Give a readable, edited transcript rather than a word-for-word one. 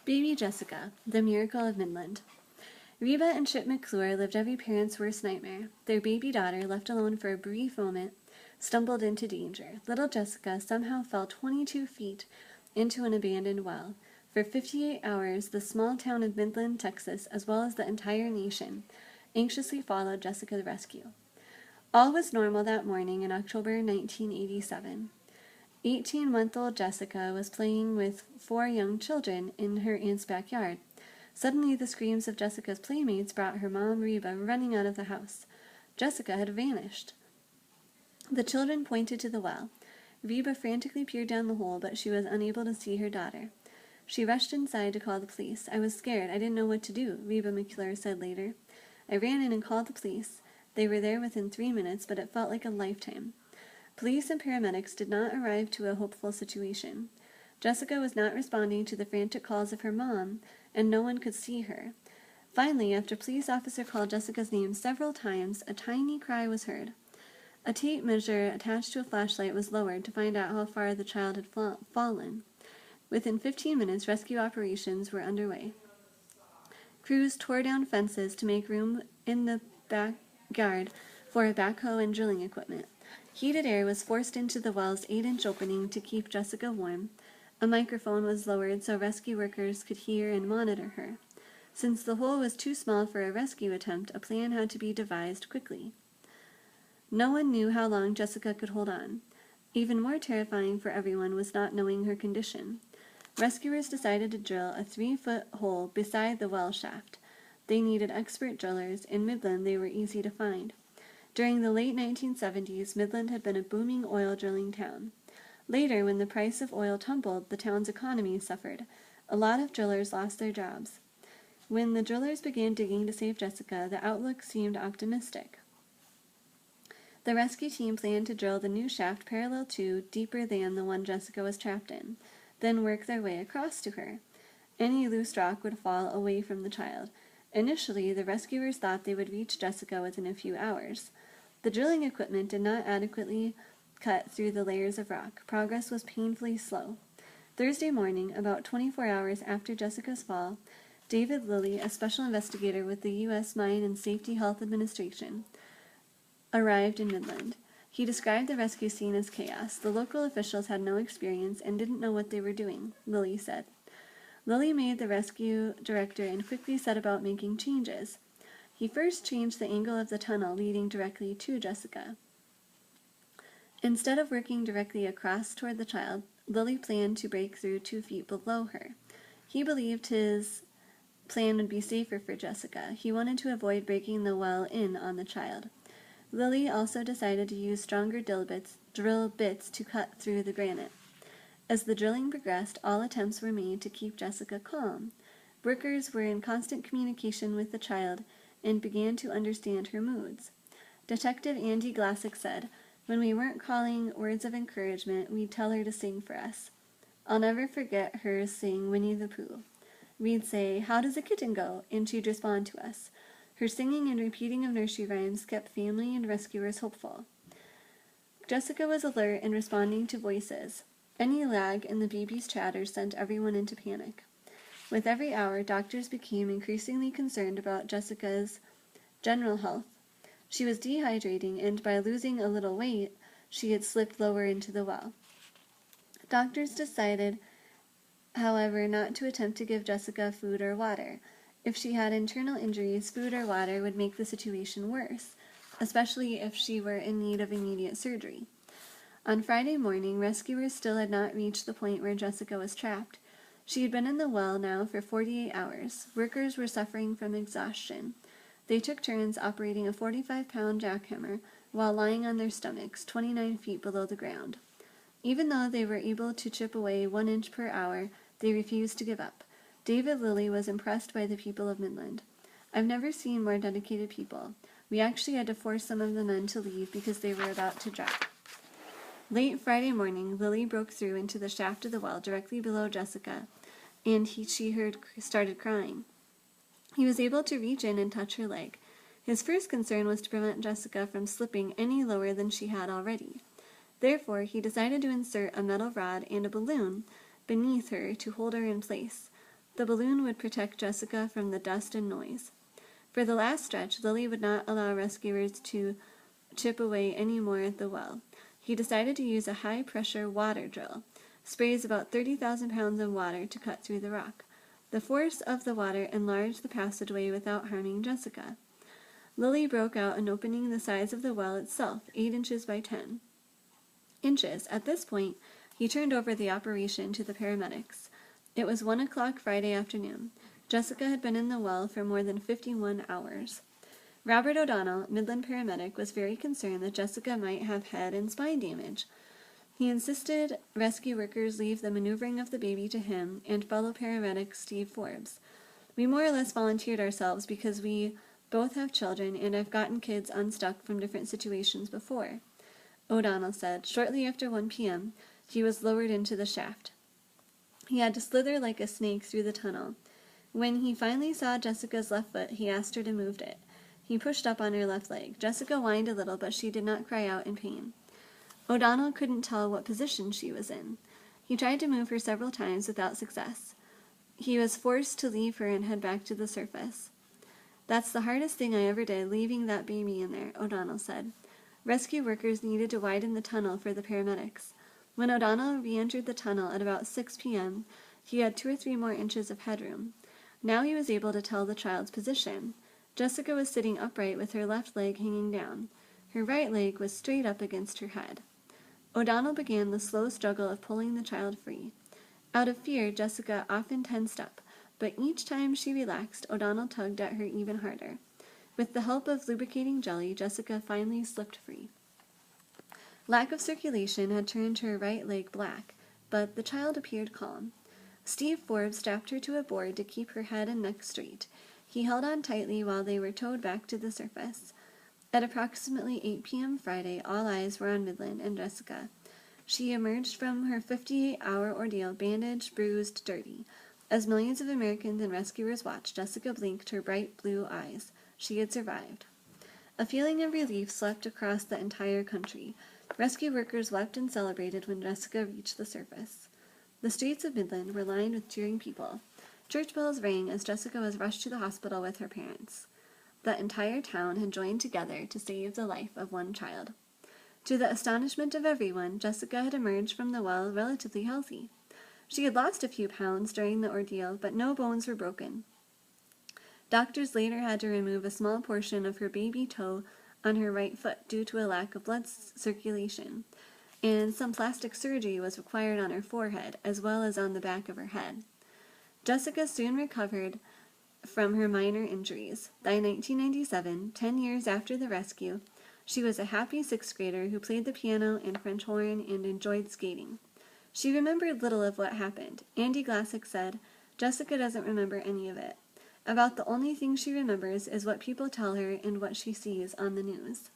Baby Jessica, the miracle of Midland. Reba and Chip McClure lived every parent's worst nightmare. Their baby daughter, left alone for a brief moment, stumbled into danger. Little Jessica somehow fell 22 feet into an abandoned well. For 58 hours, the small town of Midland, Texas, as well as the entire nation, anxiously followed Jessica's rescue. All was normal that morning in October 1987. 18-month-old Jessica was playing with 4 young children in her aunt's backyard. Suddenly, the screams of Jessica's playmates brought her mom, Reba, running out of the house. Jessica had vanished. The children pointed to the well. Reba frantically peered down the hole, but she was unable to see her daughter. She rushed inside to call the police. "I was scared. I didn't know what to do," Reba McClure said later. "I ran in and called the police. They were there within 3 minutes, but it felt like a lifetime." Police and paramedics did not arrive to a hopeful situation. Jessica was not responding to the frantic calls of her mom, and no one could see her. Finally, after a police officer called Jessica's name several times, a tiny cry was heard. A tape measure attached to a flashlight was lowered to find out how far the child had fallen. Within 15 minutes, rescue operations were underway. Crews tore down fences to make room in the backyard for a backhoe and drilling equipment. Heated air was forced into the well's 8-inch opening to keep Jessica warm. A microphone was lowered so rescue workers could hear and monitor her. Since the hole was too small for a rescue attempt, a plan had to be devised quickly. No one knew how long Jessica could hold on. Even more terrifying for everyone was not knowing her condition. Rescuers decided to drill a 3-foot hole beside the well shaft. They needed expert drillers. In Midland, they were easy to find. During the late 1970s, Midland had been a booming oil drilling town. Later, when the price of oil tumbled, the town's economy suffered. A lot of drillers lost their jobs. When the drillers began digging to save Jessica, the outlook seemed optimistic. The rescue team planned to drill the new shaft parallel to, deeper than, the one Jessica was trapped in, then work their way across to her. Any loose rock would fall away from the child. Initially, the rescuers thought they would reach Jessica within a few hours. The drilling equipment did not adequately cut through the layers of rock. Progress was painfully slow. Thursday morning, about 24 hours after Jessica's fall, David Lilly, a special investigator with the U.S. Mine and Safety Health Administration, arrived in Midland. He described the rescue scene as chaos. The local officials had no experience and didn't know what they were doing, Lilly said. Lilly made the rescue director and quickly set about making changes. He first changed the angle of the tunnel leading directly to Jessica. Instead of working directly across toward the child, Lilly planned to break through 2 feet below her. He believed his plan would be safer for Jessica. He wanted to avoid breaking the well in on the child. Lilly also decided to use stronger drill bits to cut through the granite. As the drilling progressed, all attempts were made to keep Jessica calm. Workers were in constant communication with the child and began to understand her moods. Detective Andy Glassick said, "When we weren't calling words of encouragement, we'd tell her to sing for us. I'll never forget her sing Winnie the Pooh. We'd say, 'How does a kitten go?' and she'd respond to us. Her singing and repeating of nursery rhymes kept family and rescuers hopeful." Jessica was alert and responding to voices. Any lag in the baby's chatter sent everyone into panic. With every hour, doctors became increasingly concerned about Jessica's general health. She was dehydrating, and by losing a little weight, she had slipped lower into the well. Doctors decided, however, not to attempt to give Jessica food or water. If she had internal injuries, food or water would make the situation worse, especially if she were in need of immediate surgery. On Friday morning, rescuers still had not reached the point where Jessica was trapped. She had been in the well now for 48 hours. Workers were suffering from exhaustion. They took turns operating a 45-pound jackhammer while lying on their stomachs, 29 feet below the ground. Even though they were able to chip away 1 inch per hour, they refused to give up. David Lilly was impressed by the people of Midland. "I've never seen more dedicated people. We actually had to force some of the men to leave because they were about to drop." Late Friday morning, Lilly broke through into the shaft of the well directly below Jessica, and she started crying. He was able to reach in and touch her leg. His first concern was to prevent Jessica from slipping any lower than she had already. Therefore, he decided to insert a metal rod and a balloon beneath her to hold her in place. The balloon would protect Jessica from the dust and noise. For the last stretch, Lily would not allow rescuers to chip away any more at the well. He decided to use a high-pressure water drill, sprays about 30,000 pounds of water to cut through the rock. The force of the water enlarged the passageway without harming Jessica. Lily broke out an opening the size of the well itself, 8 inches by 10 inches. At this point, he turned over the operation to the paramedics. It was 1 o'clock Friday afternoon. Jessica had been in the well for more than 51 hours. Robert O'Donnell, Midland paramedic, was very concerned that Jessica might have head and spine damage. He insisted rescue workers leave the maneuvering of the baby to him and fellow paramedic Steve Forbes. We more or less volunteered ourselves because we both have children and I've gotten kids unstuck from different situations before, O'Donnell said. Shortly after 1 p.m., he was lowered into the shaft. He had to slither like a snake through the tunnel. When he finally saw Jessica's left foot, he asked her to move it. He pushed up on her left leg. Jessica whined a little, but she did not cry out in pain. O'Donnell couldn't tell what position she was in. He tried to move her several times without success. He was forced to leave her and head back to the surface. That's the hardest thing I ever did, leaving that baby in there, O'Donnell said. Rescue workers needed to widen the tunnel for the paramedics. When O'Donnell re-entered the tunnel at about 6 p.m., he had 2 or 3 more inches of headroom. Now he was able to tell the child's position. Jessica was sitting upright with her left leg hanging down. Her right leg was straight up against her head. O'Donnell began the slow struggle of pulling the child free. Out of fear, Jessica often tensed up, but each time she relaxed, O'Donnell tugged at her even harder. With the help of lubricating jelly, Jessica finally slipped free. Lack of circulation had turned her right leg black, but the child appeared calm. Steve Forbes strapped her to a board to keep her head and neck straight. He held on tightly while they were towed back to the surface. At approximately 8 p.m. Friday, all eyes were on Midland and Jessica. She emerged from her 58-hour ordeal bandaged, bruised, dirty. As millions of Americans and rescuers watched, Jessica blinked her bright blue eyes. She had survived. A feeling of relief swept across the entire country. Rescue workers wept and celebrated when Jessica reached the surface. The streets of Midland were lined with cheering people. Church bells rang as Jessica was rushed to the hospital with her parents. The entire town had joined together to save the life of one child. To the astonishment of everyone, Jessica had emerged from the well relatively healthy. She had lost a few pounds during the ordeal, but no bones were broken. Doctors later had to remove a small portion of her baby toe on her right foot due to a lack of blood circulation, and some plastic surgery was required on her forehead as well as on the back of her head. Jessica soon recovered from her minor injuries. By 1997, 10 years after the rescue, she was a happy 6th grader who played the piano and French horn and enjoyed skating. She remembered little of what happened. Andy Glassick said, "Jessica doesn't remember any of it. About the only thing she remembers is what people tell her and what she sees on the news."